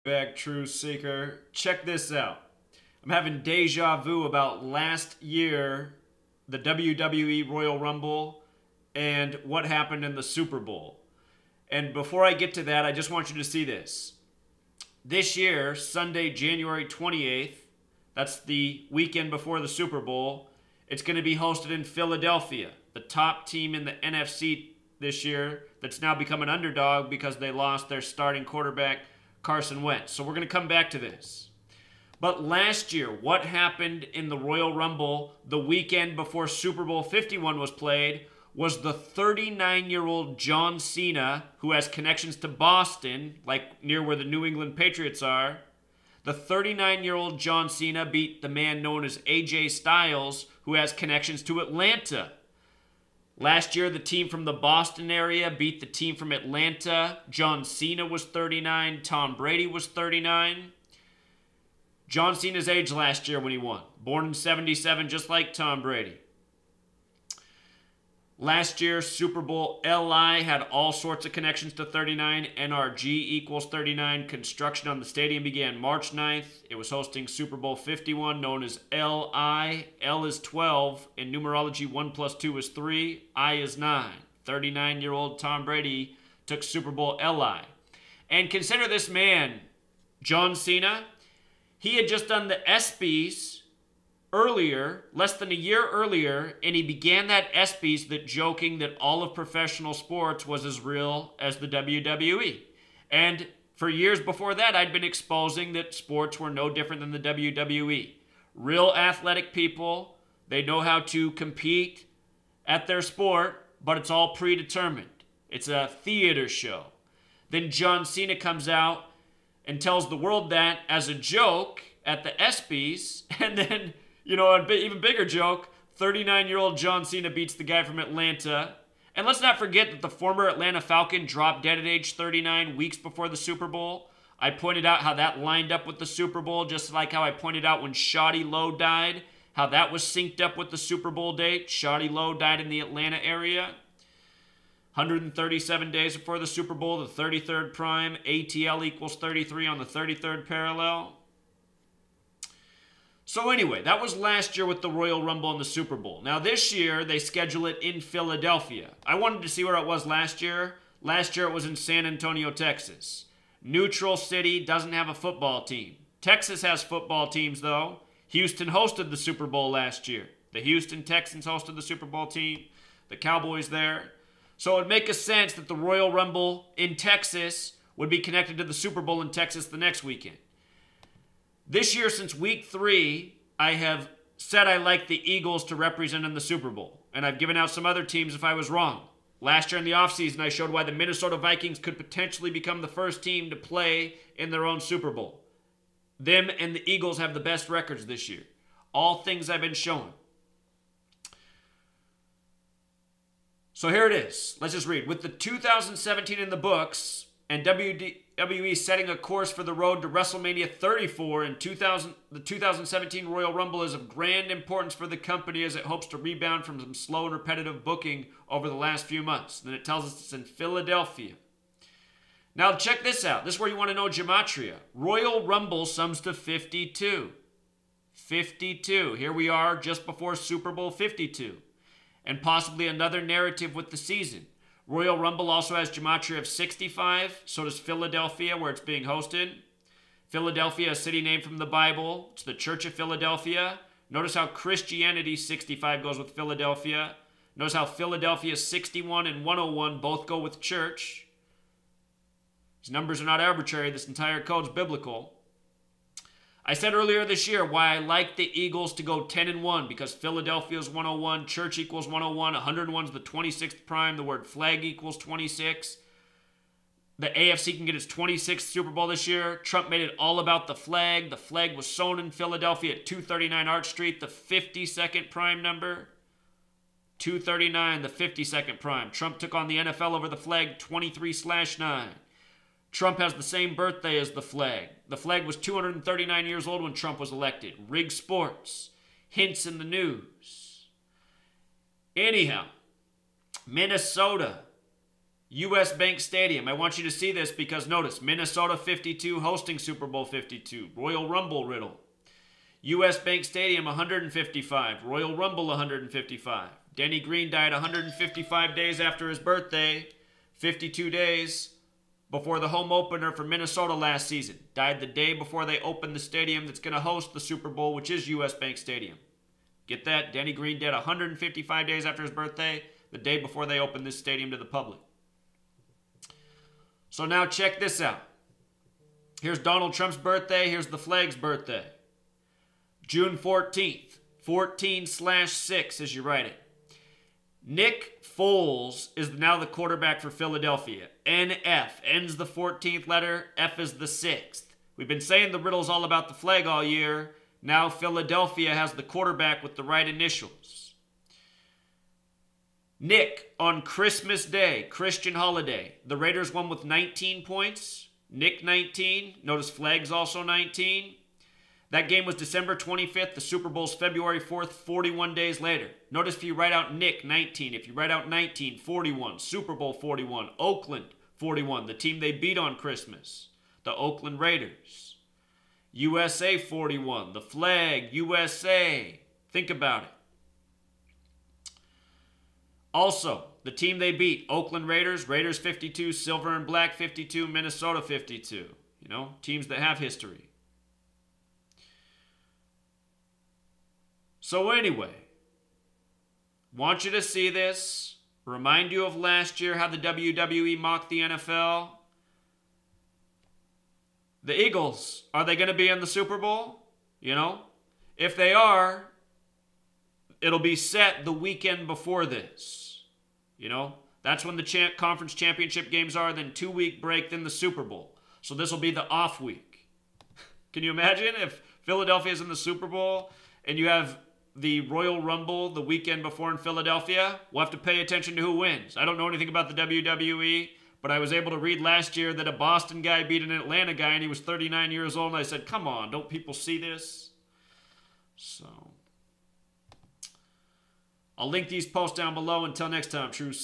Back, True Seeker. Check this out. I'm having deja vu about last year, the WWE Royal Rumble, and what happened in the Super Bowl. And before I get to that, I just want you to see this. This year, Sunday, January 28th, that's the weekend before the Super Bowl, it's going to be hosted in Philadelphia, the top team in the NFC this year that's now become an underdog because they lost their starting quarterback, Carson Wentz. So we're going to come back to this. But last year, what happened in the Royal Rumble the weekend before Super Bowl 51 was played was the 39-year-old John Cena, who has connections to Boston, like near where the New England Patriots are. The 39-year-old John Cena beat the man known as AJ Styles, who has connections to Atlanta. Last year, the team from the Boston area beat the team from Atlanta. John Cena was 39. Tom Brady was 39. John Cena's age last year when he won. Born in 77, just like Tom Brady. Last year, Super Bowl LI had all sorts of connections to 39. NRG equals 39. Construction on the stadium began March 9th. It was hosting Super Bowl 51, known as LI. L is 12. In numerology, 1 plus 2 is 3. I is 9. 39-year-old Tom Brady took Super Bowl LI. And consider this man, John Cena. He had just done the ESPYs earlier, less than a year earlier, and he began that ESPYs that joking that all of professional sports was as real as the WWE. And for years before that, I'd been exposing that sports were no different than the WWE. Real athletic people, they know how to compete at their sport, but it's all predetermined. It's a theater show. Then John Cena comes out and tells the world that as a joke at the ESPYs, and then an even bigger joke, 39-year-old John Cena beats the guy from Atlanta. And let's not forget that the former Atlanta Falcon dropped dead at age 39 weeks before the Super Bowl. I pointed out how that lined up with the Super Bowl, just like how I pointed out when Shawty Lowe died, how that was synced up with the Super Bowl date. Shawty Lowe died in the Atlanta area. 137 days before the Super Bowl, the 33rd prime. ATL equals 33 on the 33rd parallel. So anyway, that was last year with the Royal Rumble and the Super Bowl. Now this year, they schedule it in Philadelphia. I wanted to see where it was last year. Last year it was in San Antonio, Texas. Neutral city, doesn't have a football team. Texas has football teams though. Houston hosted the Super Bowl last year. The Houston Texans hosted the Super Bowl team. The Cowboys there. So it would make a sense that the Royal Rumble in Texas would be connected to the Super Bowl in Texas the next weekend. This year, since week 3, I have said I like the Eagles to represent in the Super Bowl. And I've given out some other teams if I was wrong. Last year in the offseason, I showed why the Minnesota Vikings could potentially become the first team to play in their own Super Bowl. Them and the Eagles have the best records this year. All things I've been showing. So here it is. Let's just read. With the 2017 in the books and WWE setting a course for the road to WrestleMania 34 in the 2017 Royal Rumble is of grand importance for the company as it hopes to rebound from some slow and repetitive booking over the last few months. Then it tells us it's in Philadelphia. Now check this out. This is where you want to know gematria. Royal Rumble sums to 52. 52. Here we are just before Super Bowl 52. And possibly another narrative with the season. Royal Rumble also has gematria of 65. So does Philadelphia, where it's being hosted. Philadelphia, a city name from the Bible. It's the Church of Philadelphia. Notice how Christianity 65 goes with Philadelphia. Notice how Philadelphia 61 and 101 both go with church. These numbers are not arbitrary. This entire code's biblical. I said earlier this year why I like the Eagles to go 10-1 because Philadelphia is 101, church equals 101, 101 is the 26th prime, the word flag equals 26. The AFC can get its 26th Super Bowl this year. Trump made it all about the flag. The flag was sewn in Philadelphia at 239 Arch Street, the 52nd prime number. 239, the 52nd prime. Trump took on the NFL over the flag 23/9. Trump has the same birthday as the flag. The flag was 239 years old when Trump was elected. Rigged sports. Hints in the news. Anyhow, Minnesota. U.S. Bank Stadium. I want you to see this because notice, Minnesota 52 hosting Super Bowl 52. Royal Rumble riddle. U.S. Bank Stadium 155. Royal Rumble 155. Denny Green died 155 days after his birthday. 52 days before the home opener for Minnesota last season. Died the day before they opened the stadium that's going to host the Super Bowl, which is U.S. Bank Stadium. Get that? Denny Green dead 155 days after his birthday, the day before they opened this stadium to the public. So now check this out. Here's Donald Trump's birthday. Here's the flag's birthday. June 14th. 14/6 as you write it. Nick Foles is now the quarterback for Philadelphia. NF. N's the 14th letter. F is the 6th. We've been saying the riddle's all about the flag all year. Now Philadelphia has the quarterback with the right initials. Nick, on Christmas Day, Christian holiday, the Raiders won with 19 points. Nick 19. Notice flag's also 19. That game was December 25th. The Super Bowl's February 4th, 41 days later. Notice if you write out Nick 19, if you write out 19, 41, Super Bowl 41, Oakland 41, the team they beat on Christmas, the Oakland Raiders. USA 41, the flag, USA. Think about it. Also, the team they beat, Oakland Raiders, Raiders 52, Silver and Black 52, Minnesota 52. You know, teams that have history. So anyway, want you to see this. Remind you of last year how the WWE mocked the NFL. The Eagles, are they going to be in the Super Bowl? You know, if they are, it'll be set the weekend before this. You know, that's when the conference championship games are, then 2-week break, then the Super Bowl. So this will be the off week. Can you imagine if Philadelphia is in the Super Bowl and you have the Royal Rumble the weekend before in Philadelphia? We'll have to pay attention to who wins. I don't know anything about the WWE, but I was able to read last year that a Boston guy beat an Atlanta guy and he was 39 years old. And I said, come on, don't people see this? So I'll link these posts down below. Until next time, true